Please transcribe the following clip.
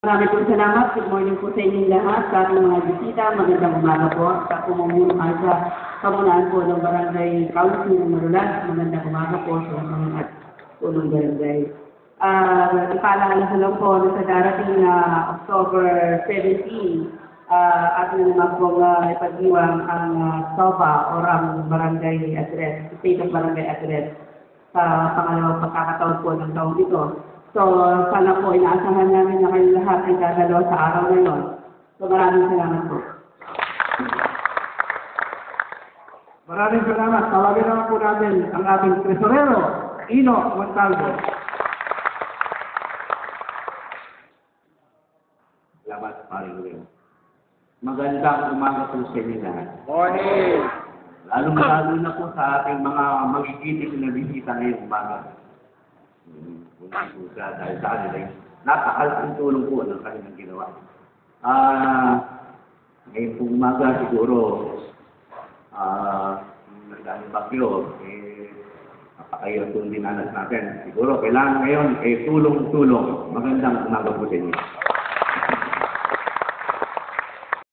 Maraming pong salamat. Good morning po sa inyong lahat, sa ating mga bisita. Magandang umaga po. Sa pumumunuan sa pamunaan po ng Barangay Council ng Marulas. Magandang umaga po sa mga at punong barangay. Ipaalala ko lang po na sa darating na October 17, ating naman pong ipag-iwang ang SOPA o ang Barangay Address, State of Barangay Address sa pangalawang pagkakataon po ng taong ito. So, sana po, inaasahan namin na kayo lahat ay dadalaw sa araw na yun. So, maraming salamat po. Maraming salamat. Tawagin naman po natin ang ating tresorero, Ino Montalvo. Salamat, Paring Leo. Magandang umaga po sa inyo lahat. Morning! Lalo na po sa ating mga magigiting na bisita ngayong umaga. Po dahil sa kanila, napakalaking tulong po ng kanilang ginawa. Ngayon po umaga siguro, nagdaming bagyo, napakahirap po dinanas natin. Siguro kailangan ngayon, tulong-tulong. Magandang umaga po sa inyo.